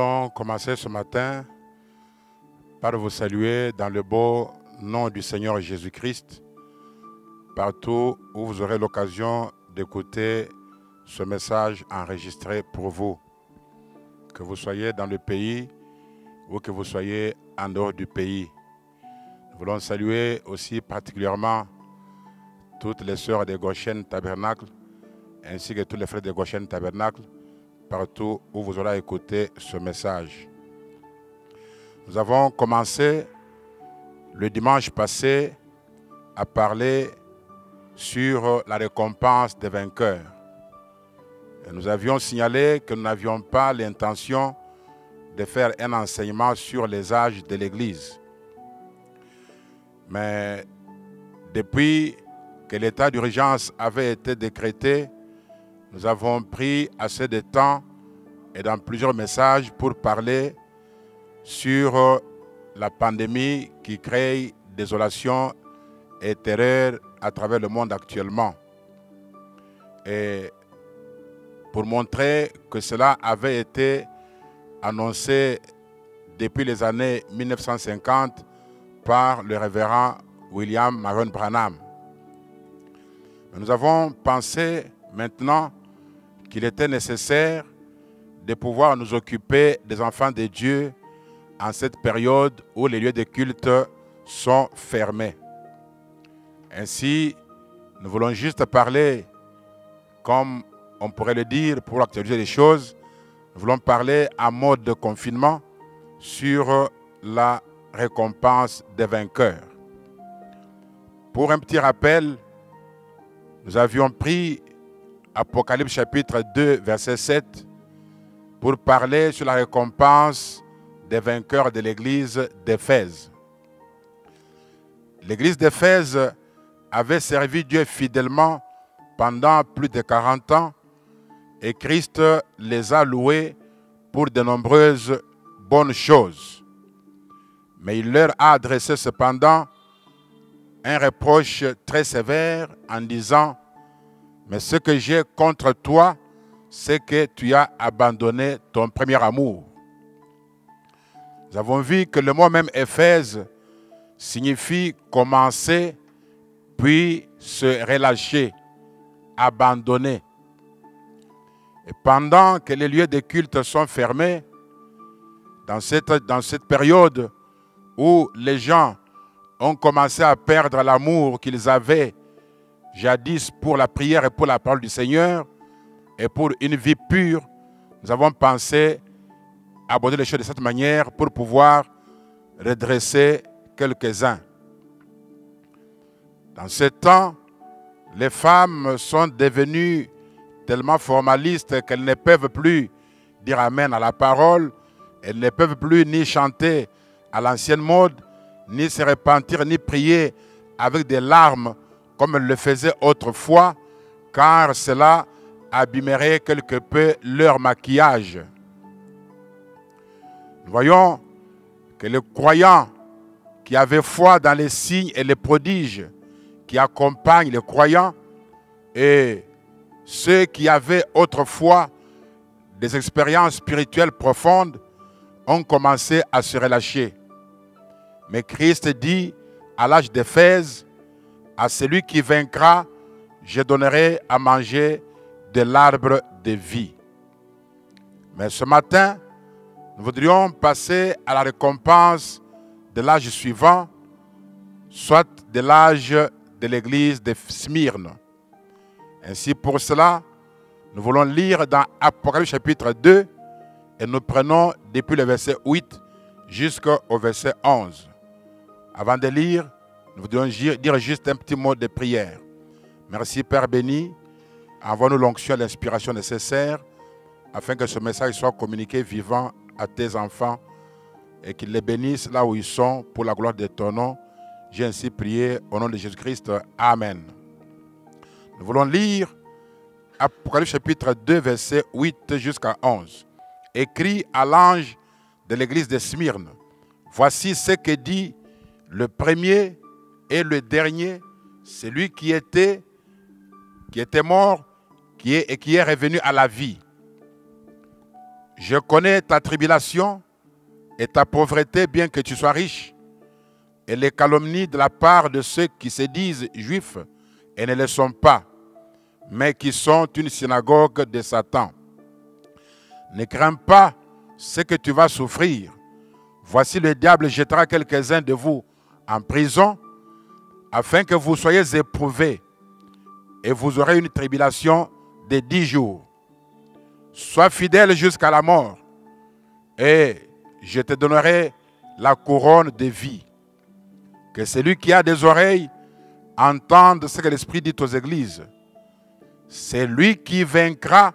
allons commencer ce matin par vous saluer dans le beau nom du Seigneur Jésus-Christ, partout où vous aurez l'occasion d'écouter ce message enregistré pour vous. Que vous soyez dans le pays ou que vous soyez en dehors du pays. Nous voulons saluer aussi particulièrement toutes les sœurs de Goshen Tabernacle, ainsi que tous les frères de Goshen Tabernacle, partout où vous aurez écouté ce message. Nous avons commencé le dimanche passé à parler sur la récompense des vainqueurs. Et nous avions signalé que nous n'avions pas l'intention de faire un enseignement sur les âges de l'Église. Mais depuis que l'état d'urgence avait été décrété, nous avons pris assez de temps et dans plusieurs messages pour parler sur la pandémie qui crée désolation et terreur à travers le monde actuellement. Et pour montrer que cela avait été annoncé depuis les années 1950 par le révérend William Marion Branham. Nous avons pensé maintenant qu'il était nécessaire de pouvoir nous occuper des enfants de Dieu en cette période où les lieux de culte sont fermés. Ainsi, nous voulons juste parler, comme on pourrait le dire pour actualiser les choses, nous voulons parler en mode de confinement sur la récompense des vainqueurs. Pour un petit rappel, nous avions pris Apocalypse chapitre 2, verset 7, pour parler sur la récompense des vainqueurs de l'église d'Éphèse. L'église d'Éphèse avait servi Dieu fidèlement pendant plus de 40 ans et Christ les a loués pour de nombreuses bonnes choses. Mais il leur a adressé cependant un reproche très sévère en disant: mais ce que j'ai contre toi, c'est que tu as abandonné ton premier amour. Nous avons vu que le mot même Éphèse signifie commencer, puis se relâcher, abandonner. Et pendant que les lieux de culte sont fermés, dans cette période où les gens ont commencé à perdre l'amour qu'ils avaient jadis pour la prière et pour la parole du Seigneur et pour une vie pure, nous avons pensé aborder les choses de cette manière pour pouvoir redresser quelques-uns. Dans ce temps, les femmes sont devenues tellement formalistes qu'elles ne peuvent plus dire Amen à la parole, elles ne peuvent plus ni chanter à l'ancienne mode, ni se repentir, ni prier avec des larmes comme elles le faisaient autrefois, car cela abîmerait quelque peu leur maquillage. Nous voyons que les croyants qui avaient foi dans les signes et les prodiges qui accompagnent les croyants et ceux qui avaient autrefois des expériences spirituelles profondes ont commencé à se relâcher. Mais Christ dit à l'âge d'Éphèse: à celui qui vaincra, je donnerai à manger de l'arbre de vie. Mais ce matin, nous voudrions passer à la récompense de l'âge suivant, soit de l'âge de l'église de Smyrne. Ainsi, pour cela, nous voulons lire dans Apocalypse chapitre 2 et nous prenons depuis le verset 8 jusqu'au verset 11. Avant de lire, nous voudrions dire juste un petit mot de prière. Merci Père béni, envoie-nous l'onction et l'inspiration nécessaires afin que ce message soit communiqué vivant à tes enfants et qu'ils les bénissent là où ils sont pour la gloire de ton nom. J'ai ainsi prié au nom de Jésus-Christ. Amen. Nous voulons lire Apocalypse chapitre 2, verset 8 jusqu'à 11. Écrit à l'ange de l'église de Smyrne: voici ce que dit le premier et le dernier, celui qui était mort et qui est revenu à la vie. Je connais ta tribulation et ta pauvreté, bien que tu sois riche, et les calomnies de la part de ceux qui se disent juifs et ne le sont pas, mais qui sont une synagogue de Satan. Ne crains pas ce que tu vas souffrir. Voici, le diable jettera quelques-uns de vous en prison, afin que vous soyez éprouvés, et vous aurez une tribulation de 10 jours. Sois fidèle jusqu'à la mort, et je te donnerai la couronne de vie. Que celui qui a des oreilles entende ce que l'Esprit dit aux églises. Celui qui vaincra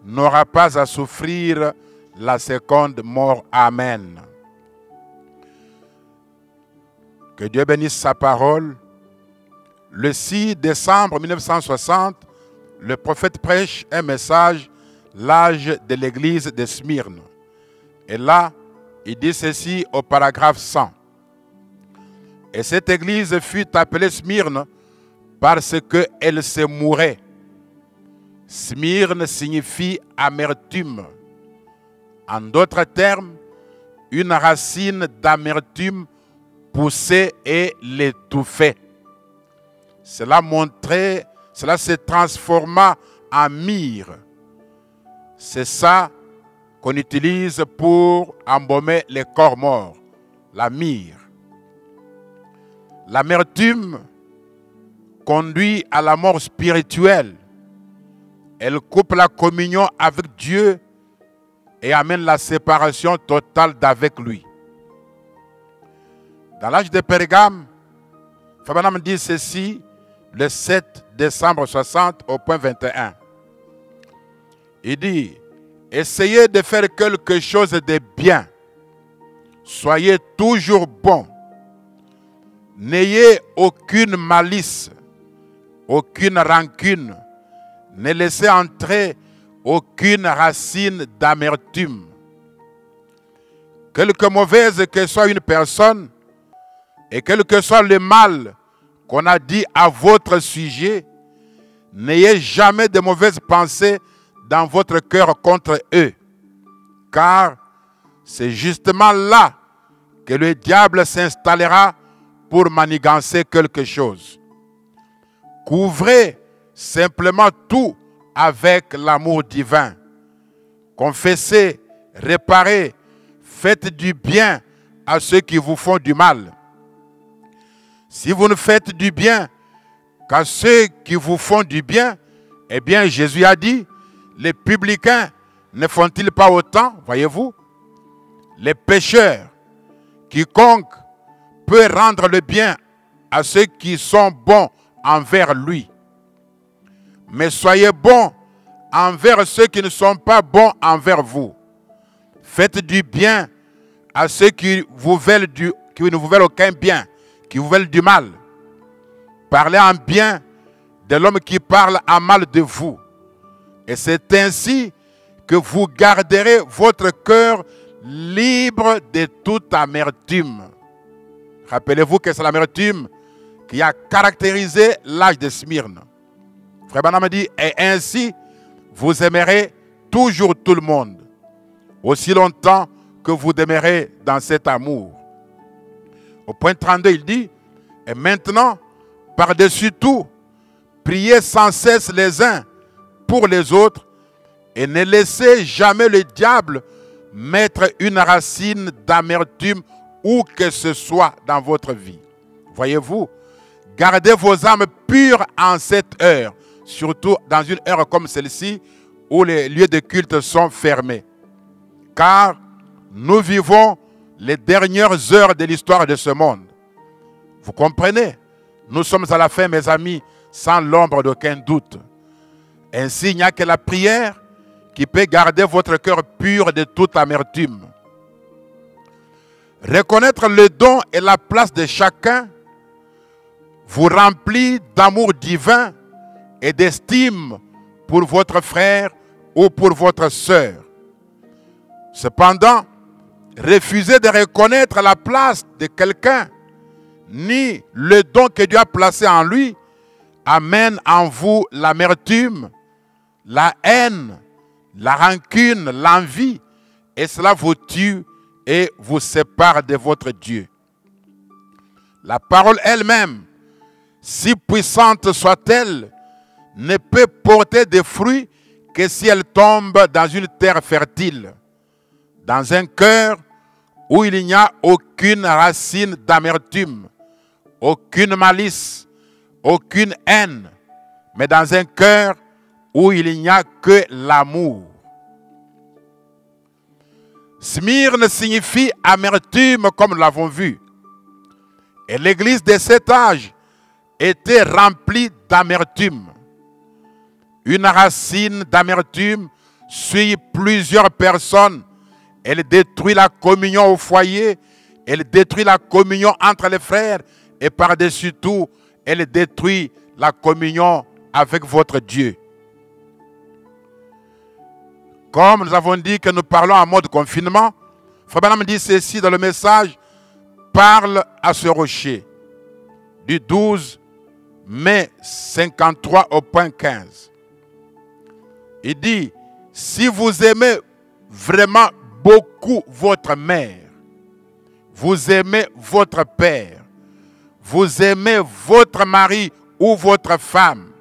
n'aura pas à souffrir la seconde mort. Amen. Que Dieu bénisse sa parole. Le 6 décembre 1960, le prophète prêche un message, l'âge de l'église de Smyrne. Et là, il dit ceci au paragraphe 100. Et cette église fut appelée Smyrne parce qu'elle se mourait. Smyrne signifie amertume. En d'autres termes, une racine d'amertume poussait et l'étouffait. Cela se transforma en myrrhe. C'est ça qu'on utilise pour embaumer les corps morts, la myrrhe. L'amertume conduit à la mort spirituelle. Elle coupe la communion avec Dieu et amène la séparation totale d'avec lui. Dans l'âge de Pergame, Fabanam dit ceci le 7 décembre 60 au point 21. Il dit, essayez de faire quelque chose de bien. Soyez toujours bons. N'ayez aucune malice, aucune rancune. Ne laissez entrer aucune racine d'amertume. Quelque mauvaise que soit une personne, et quel que soit le mal qu'on a dit à votre sujet, n'ayez jamais de mauvaises pensées dans votre cœur contre eux. Car c'est justement là que le diable s'installera pour manigancer quelque chose. Couvrez simplement tout avec l'amour divin. Confessez, réparez, faites du bien à ceux qui vous font du mal. Si vous ne faites du bien qu'à ceux qui vous font du bien, eh bien Jésus a dit, les publicains ne font-ils pas autant, voyez-vous? Les pécheurs, quiconque peut rendre le bien à ceux qui sont bons envers lui. Mais soyez bons envers ceux qui ne sont pas bons envers vous. Faites du bien à ceux qui ne vous veulent aucun bien, qui vous veulent du mal. Parlez en bien de l'homme qui parle en mal de vous. Et c'est ainsi que vous garderez votre cœur libre de toute amertume. Rappelez-vous que c'est l'amertume qui a caractérisé l'âge de Smyrne. Frère Branham dit, et ainsi vous aimerez toujours tout le monde, aussi longtemps que vous demeurez dans cet amour. Au point 32, il dit, et maintenant, par-dessus tout, priez sans cesse les uns pour les autres et ne laissez jamais le diable mettre une racine d'amertume où que ce soit dans votre vie. Voyez-vous, gardez vos âmes pures en cette heure, surtout dans une heure comme celle-ci où les lieux de culte sont fermés. Car nous vivons les dernières heures de l'histoire de ce monde. Vous comprenez? Nous sommes à la fin, mes amis, sans l'ombre d'aucun doute. Ainsi, il n'y a que la prière qui peut garder votre cœur pur de toute amertume. Reconnaître le don et la place de chacun vous remplit d'amour divin et d'estime pour votre frère ou pour votre sœur. Cependant, refusez de reconnaître la place de quelqu'un, ni le don que Dieu a placé en lui, amène en vous l'amertume, la haine, la rancune, l'envie et cela vous tue et vous sépare de votre Dieu. La parole elle-même, si puissante soit-elle, ne peut porter de fruits que si elle tombe dans une terre fertile, dans un cœur où il n'y a aucune racine d'amertume, aucune malice, aucune haine, mais dans un cœur où il n'y a que l'amour. Smyrne signifie amertume, comme nous l'avons vu. Et l'église de cet âge était remplie d'amertume. Une racine d'amertume suit plusieurs personnes. Elle détruit la communion au foyer, elle détruit la communion entre les frères et par-dessus tout, elle détruit la communion avec votre Dieu. Comme nous avons dit que nous parlons en mode confinement, Frère Branham dit ceci dans le message, parle à ce rocher, du 12 mai 53 au point 15. Il dit, si vous aimez vraiment beaucoup votre mère, vous aimez votre père, vous aimez votre mari ou votre femme,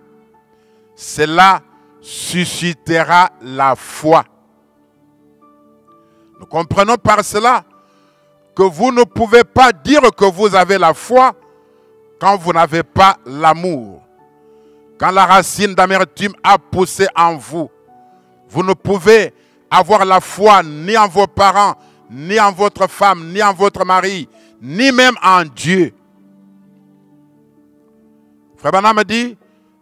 cela suscitera la foi. Nous comprenons par cela que vous ne pouvez pas dire que vous avez la foi quand vous n'avez pas l'amour. Quand la racine d'amertume a poussé en vous, vous ne pouvez avoir la foi ni en vos parents, ni en votre femme, ni en votre mari, ni même en Dieu. Frère Branham dit,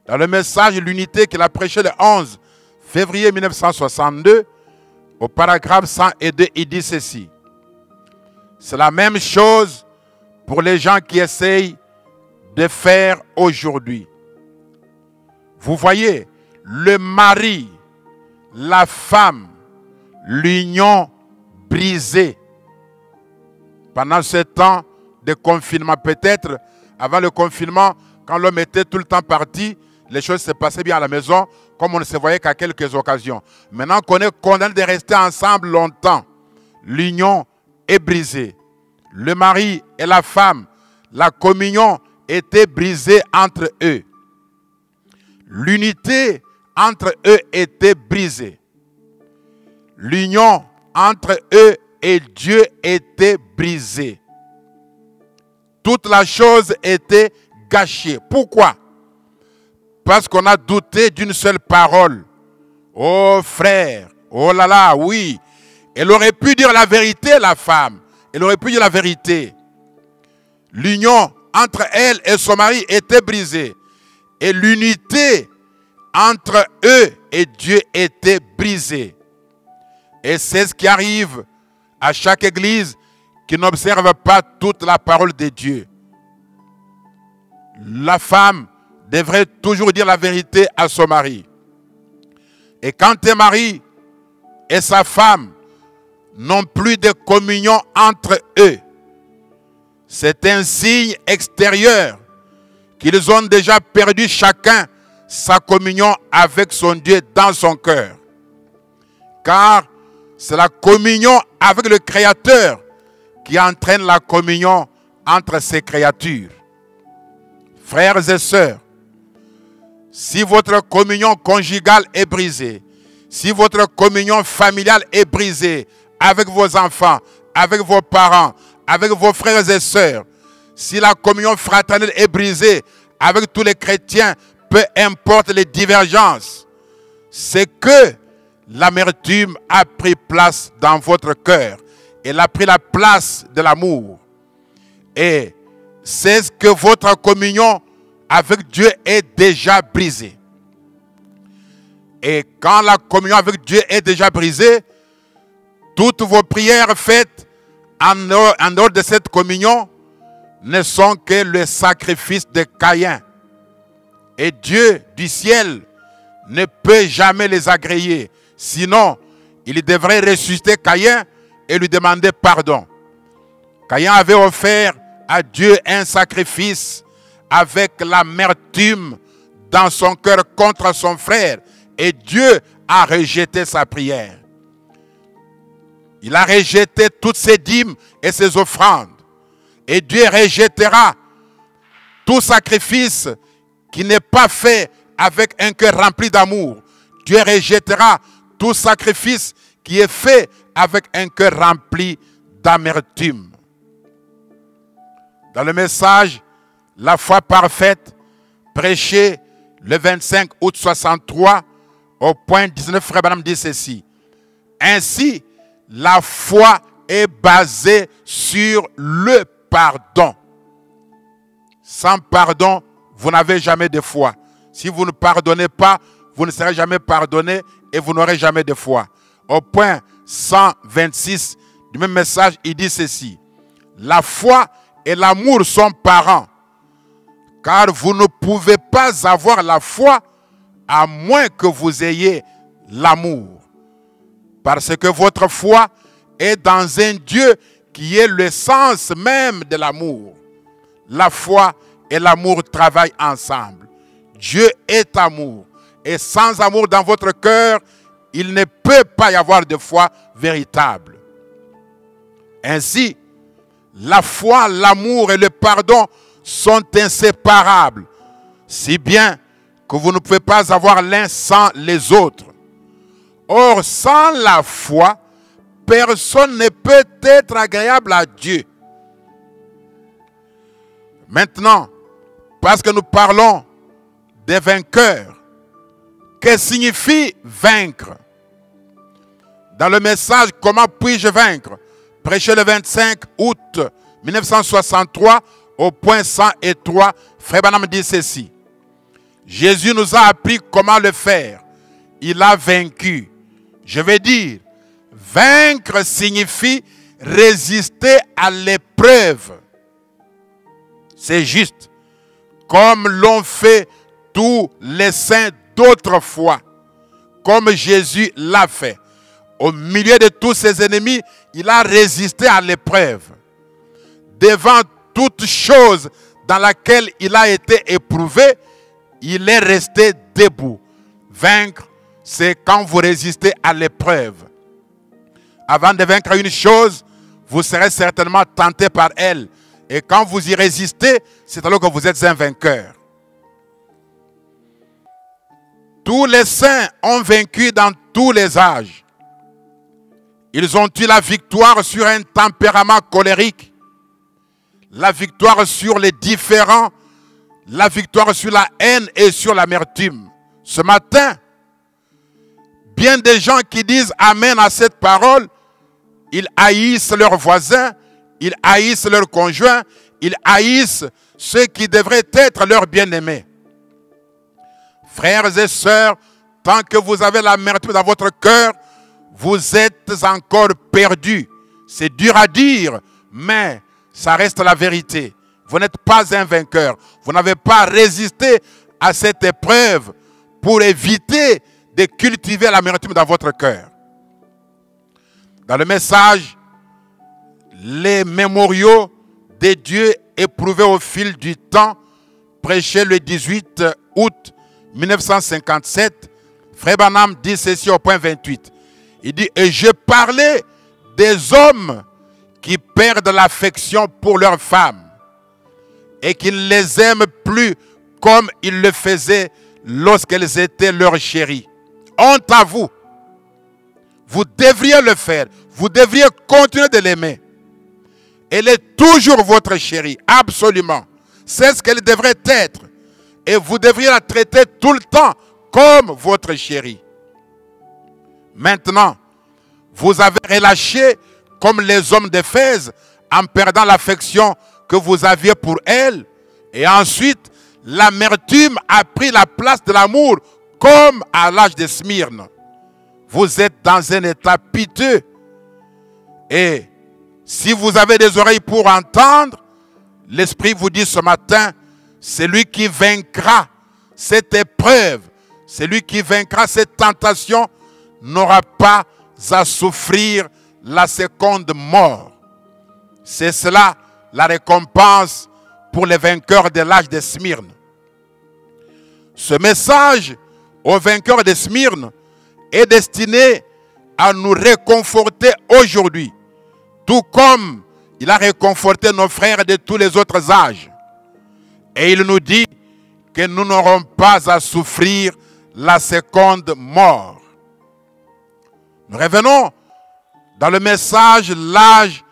dans le message L'unité qu'il a prêché le 11 février 1962, au paragraphe 102, il dit ceci. C'est la même chose pour les gens qui essayent de faire aujourd'hui. Vous voyez, le mari, la femme, l'union brisée. Pendant ce temps de confinement, peut-être, avant le confinement, quand l'homme était tout le temps parti, les choses se passaient bien à la maison, comme on ne se voyait qu'à quelques occasions. Maintenant qu'on est condamné de rester ensemble longtemps, l'union est brisée. Le mari et la femme, la communion était brisée entre eux. L'unité entre eux était brisée. L'union entre eux et Dieu était brisée. Toute la chose était gâchée. Pourquoi? Parce qu'on a douté d'une seule parole. Oh frère, oh là là, oui. Elle aurait pu dire la vérité, la femme. Elle aurait pu dire la vérité. L'union entre elle et son mari était brisée. Et l'unité entre eux et Dieu était brisée. Et c'est ce qui arrive à chaque église qui n'observe pas toute la parole de Dieu. La femme devrait toujours dire la vérité à son mari. Et quand un mari et sa femme n'ont plus de communion entre eux, c'est un signe extérieur qu'ils ont déjà perdu chacun sa communion avec son Dieu dans son cœur. Car c'est la communion avec le Créateur qui entraîne la communion entre ses créatures. Frères et sœurs, si votre communion conjugale est brisée, si votre communion familiale est brisée avec vos enfants, avec vos parents, avec vos frères et sœurs, si la communion fraternelle est brisée avec tous les chrétiens, peu importe les divergences, c'est que l'amertume a pris place dans votre cœur. Elle a pris la place de l'amour. Et c'est ce que votre communion avec Dieu est déjà brisée. Et quand la communion avec Dieu est déjà brisée, toutes vos prières faites en dehors de cette communion ne sont que le sacrifice de Caïn. Et Dieu du ciel ne peut jamais les agréer. Sinon, il devrait ressusciter Caïn et lui demander pardon. Caïn avait offert à Dieu un sacrifice avec l'amertume dans son cœur contre son frère. Et Dieu a rejeté sa prière. Il a rejeté toutes ses dîmes et ses offrandes. Et Dieu rejettera tout sacrifice qui n'est pas fait avec un cœur rempli d'amour. Dieu rejettera tout sacrifice qui est fait avec un cœur rempli d'amertume. Dans le message « La foi parfaite », prêché le 25 août 63, au point 19, Frère Branham dit ceci. Ainsi, la foi est basée sur le pardon. Sans pardon, vous n'avez jamais de foi. Si vous ne pardonnez pas, vous ne serez jamais pardonné et vous n'aurez jamais de foi. Au point 126 du même message, il dit ceci. La foi et l'amour sont parents. Car vous ne pouvez pas avoir la foi à moins que vous ayez l'amour. Parce que votre foi est dans un Dieu qui est l'essence même de l'amour. La foi et l'amour travaillent ensemble. Dieu est amour. Et sans amour dans votre cœur, il ne peut pas y avoir de foi véritable. Ainsi, la foi, l'amour et le pardon sont inséparables, si bien que vous ne pouvez pas avoir l'un sans les autres. Or, sans la foi, personne ne peut être agréable à Dieu. Maintenant, parce que nous parlons des vainqueurs, que signifie vaincre? Dans le message « Comment puis-je vaincre ?» prêché le 25 août 1963, au point 103, Frère Branham dit ceci. Jésus nous a appris comment le faire. Il a vaincu. Je vais dire, vaincre signifie résister à l'épreuve. C'est juste. Comme l'ont fait tous les saints d'autrefois. Comme Jésus l'a fait. Au milieu de tous ses ennemis, il a résisté à l'épreuve. Devant toute chose dans laquelle il a été éprouvé, il est resté debout. Vaincre, c'est quand vous résistez à l'épreuve. Avant de vaincre une chose, vous serez certainement tenté par elle. Et quand vous y résistez, c'est alors que vous êtes un vainqueur. Tous les saints ont vaincu dans tous les âges. Ils ont eu la victoire sur un tempérament colérique, la victoire sur les différends, la victoire sur la haine et sur l'amertume. Ce matin, bien des gens qui disent Amen à cette parole, ils haïssent leurs voisins, ils haïssent leurs conjoints, ils haïssent ceux qui devraient être leurs bien-aimés. Frères et sœurs, tant que vous avez l'amertume dans votre cœur, vous êtes encore perdus. C'est dur à dire, mais ça reste la vérité. Vous n'êtes pas un vainqueur. Vous n'avez pas résisté à cette épreuve pour éviter de cultiver l'amertume dans votre cœur. Dans le message, les mémoriaux des dieux éprouvés au fil du temps, prêché le 18 août 1957, Frère Branham dit ceci au point 28. Il dit, et je parlais des hommes qui perdent l'affection pour leurs femmes et qui ne les aiment plus comme ils le faisaient lorsqu'elles étaient leurs chéries. Honte à vous. Vous devriez le faire. Vous devriez continuer de l'aimer. Elle est toujours votre chérie, absolument. C'est ce qu'elle devrait être. Et vous devriez la traiter tout le temps comme votre chérie. Maintenant, vous avez relâché comme les hommes d'Éphèse en perdant l'affection que vous aviez pour elle. Et ensuite, l'amertume a pris la place de l'amour comme à l'âge de Smyrne. Vous êtes dans un état piteux. Et si vous avez des oreilles pour entendre, l'Esprit vous dit ce matin, celui qui vaincra cette épreuve, celui qui vaincra cette tentation, n'aura pas à souffrir la seconde mort. C'est cela la récompense pour les vainqueurs de l'âge de Smyrne. Ce message aux vainqueurs de Smyrne est destiné à nous réconforter aujourd'hui, tout comme il a réconforté nos frères de tous les autres âges. Et il nous dit que nous n'aurons pas à souffrir la seconde mort. Nous revenons dans le message l'âge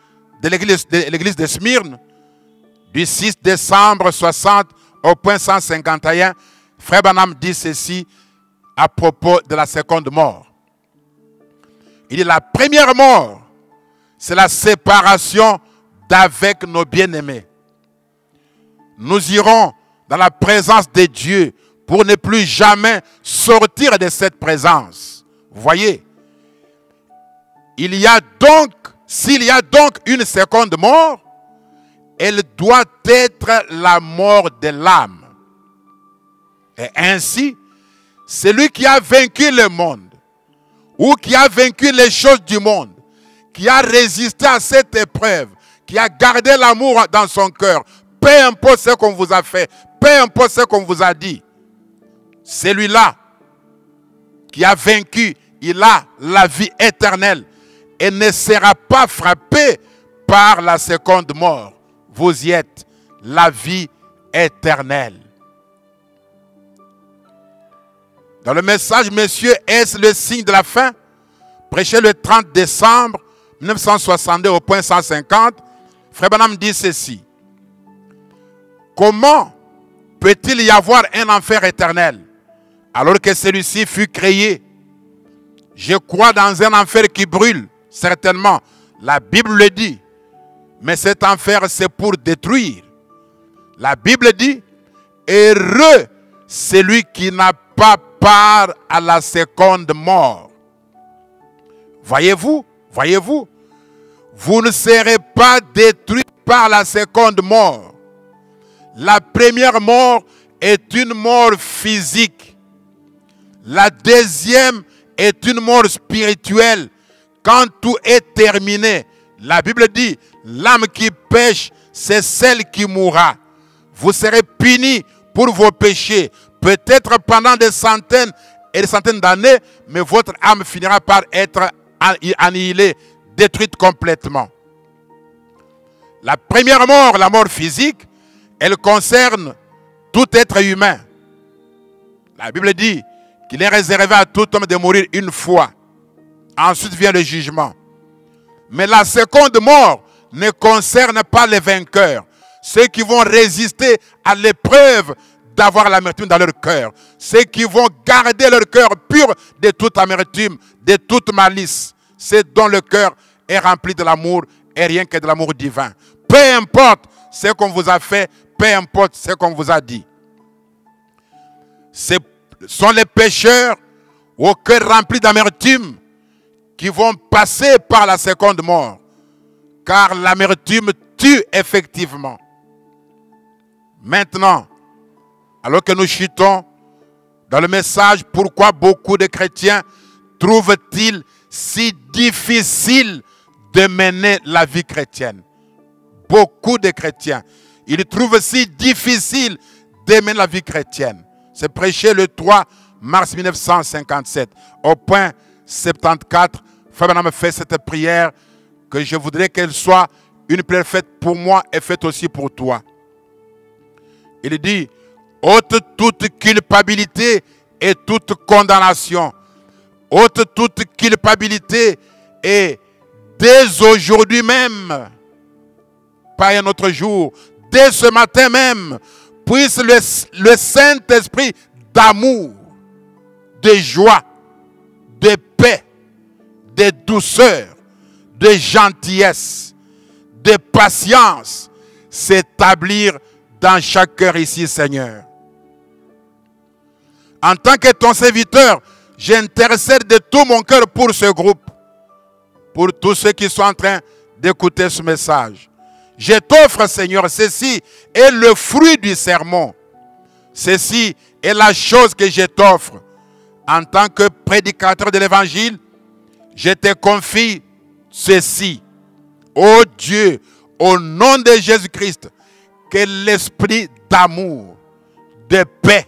de l'église de Smyrne, du 6 décembre 60 au point 151. Frère Branham dit ceci à propos de la seconde mort. Il dit la première mort, c'est la séparation d'avec nos bien-aimés. Nous irons dans la présence de Dieu pour ne plus jamais sortir de cette présence. Vous voyez, s'il y a donc une seconde mort, elle doit être la mort de l'âme. Et ainsi, celui qui a vaincu le monde, ou qui a vaincu les choses du monde, qui a résisté à cette épreuve, qui a gardé l'amour dans son cœur, peu importe ce qu'on vous a fait, peu importe ce qu'on vous a dit, celui-là qui a vaincu, il a la vie éternelle et ne sera pas frappé par la seconde mort. Vous y êtes, la vie éternelle. Dans le message, Monsieur, est-ce le signe de la fin? Prêché le 30 décembre 1962 au point 150, Frère Branham dit ceci. Comment peut-il y avoir un enfer éternel alors que celui-ci fut créé? Je crois dans un enfer qui brûle, certainement. La Bible le dit. Mais cet enfer, c'est pour détruire. La Bible dit, heureux celui qui n'a pas part à la seconde mort. Voyez-vous, vous ne serez pas détruit par la seconde mort. La première mort est une mort physique. La deuxième est une mort spirituelle. Quand tout est terminé, la Bible dit, l'âme qui pêche, c'est celle qui mourra. Vous serez punis pour vos péchés. Peut-être pendant des centaines et des centaines d'années, mais votre âme finira par être annihilée, détruite complètement. La première mort, la mort physique, elle concerne tout être humain. La Bible dit qu'il est réservé à tout homme de mourir une fois. Ensuite vient le jugement. Mais la seconde mort ne concerne pas les vainqueurs. Ceux qui vont résister à l'épreuve d'avoir l'amertume dans leur cœur. Ceux qui vont garder leur cœur pur de toute amertume, de toute malice. Ceux dont le cœur est rempli de l'amour et rien que de l'amour divin. Peu importe ce qu'on vous a fait, peu importe ce qu'on vous a dit. Ce sont les pécheurs au cœur rempli d'amertume qui vont passer par la seconde mort. Car l'amertume tue effectivement. Maintenant, alors que nous chutons dans le message, pourquoi beaucoup de chrétiens trouvent-ils si difficile de mener la vie chrétienne? Beaucoup de chrétiens, ils trouvent si difficile de mener la vie chrétienne. C'est prêché le 3 mars 1957. Au point 74, Frère Branham fait cette prière que je voudrais qu'elle soit une prière faite pour moi et faite aussi pour toi. Il dit, ôte toute culpabilité et toute condamnation. Ôte toute culpabilité et dès aujourd'hui même, pas un autre jour, dès ce matin même, puisse le Saint-Esprit d'amour, de joie, de paix, de douceur, de gentillesse, de patience s'établir dans chaque cœur ici, Seigneur. En tant que ton serviteur, j'intercède de tout mon cœur pour ce groupe, pour tous ceux qui sont en train d'écouter ce message. Je t'offre, Seigneur, ceci est le fruit du sermon. Ceci est la chose que je t'offre. En tant que prédicateur de l'évangile, je te confie ceci. Ô Dieu, au nom de Jésus-Christ, que l'esprit d'amour, de paix,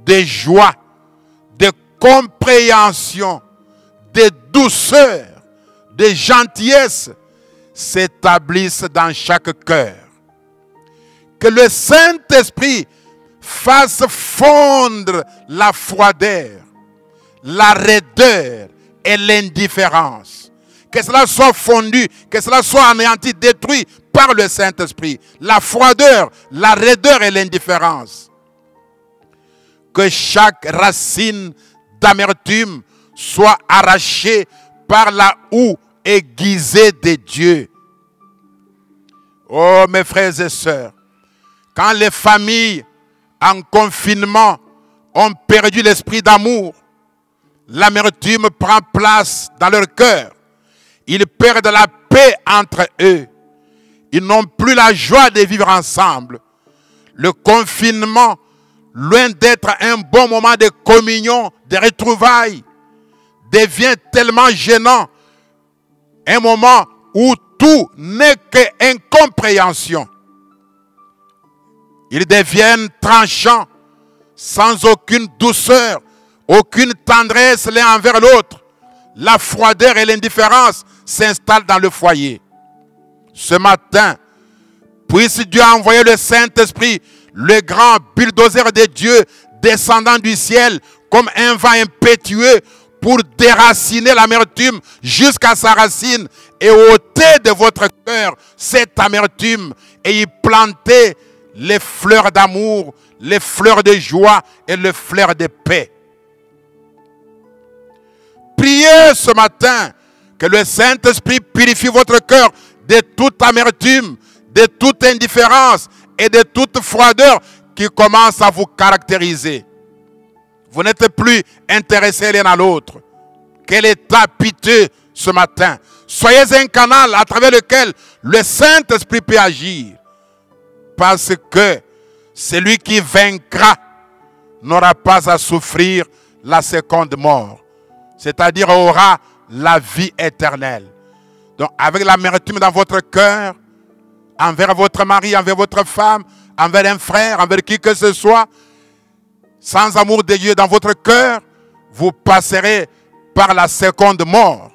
de joie, de compréhension, de douceur, de gentillesse s'établissent dans chaque cœur. Que le Saint-Esprit fasse fondre la froideur, la raideur et l'indifférence. Que cela soit fondu, que cela soit anéanti, détruit par le Saint-Esprit. La froideur, la raideur et l'indifférence. Que chaque racine d'amertume soit arrachée par la houe aiguisée de Dieu. Oh mes frères et sœurs, quand les familles en confinement ont perdu l'esprit d'amour, l'amertume prend place dans leur cœur. Ils perdent la paix entre eux. Ils n'ont plus la joie de vivre ensemble. Le confinement, loin d'être un bon moment de communion, de retrouvailles, devient tellement gênant. Un moment où tout n'est qu'incompréhension. Ils deviennent tranchants, sans aucune douceur, aucune tendresse l'un envers l'autre. La froideur et l'indifférence s'installent dans le foyer. Ce matin, puisse Dieu envoyer le Saint-Esprit, le grand bulldozer de Dieu, descendant du ciel comme un vent impétueux pour déraciner l'amertume jusqu'à sa racine et ôter de votre cœur cette amertume et y planter les fleurs d'amour, les fleurs de joie et les fleurs de paix. Priez ce matin que le Saint-Esprit purifie votre cœur de toute amertume, de toute indifférence et de toute froideur qui commence à vous caractériser. Vous n'êtes plus intéressés l'un à l'autre. Quel état piteux ce matin. Soyez un canal à travers lequel le Saint-Esprit peut agir. Parce que celui qui vaincra n'aura pas à souffrir la seconde mort. C'est-à-dire aura la vie éternelle. Donc avec l'amertume dans votre cœur, envers votre mari, envers votre femme, envers un frère, envers qui que ce soit, sans amour de Dieu dans votre cœur, vous passerez par la seconde mort.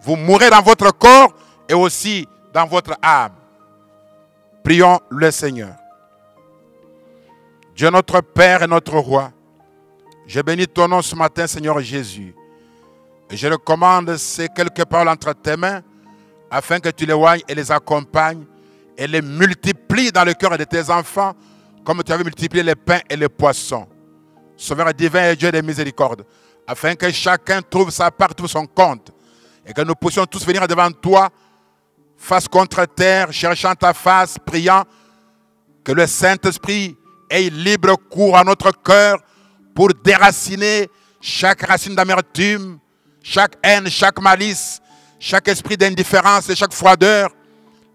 Vous mourrez dans votre corps et aussi dans votre âme. Prions le Seigneur. Dieu notre Père et notre Roi, je bénis ton nom ce matin, Seigneur Jésus. Et je recommande ces quelques paroles entre tes mains, afin que tu les oignes et les accompagnes et les multiplies dans le cœur de tes enfants, comme tu avais multiplié les pains et les poissons. Sauveur divin et Dieu de miséricorde, afin que chacun trouve sa part, trouve son compte, et que nous puissions tous venir devant toi, face contre terre, cherchant ta face, priant, que le Saint-Esprit ait libre cours à notre cœur pour déraciner chaque racine d'amertume, chaque haine, chaque malice, chaque esprit d'indifférence et chaque froideur,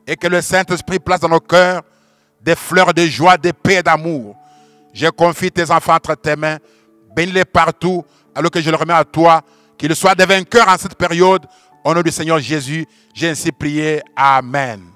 et que le Saint-Esprit place dans nos cœurs des fleurs de joie, de paix et d'amour. Je confie tes enfants entre tes mains, bénis-les partout, alors que je les remets à toi, qu'ils soient des vainqueurs en cette période. Au nom du Seigneur Jésus, j'ai ainsi prié. Amen.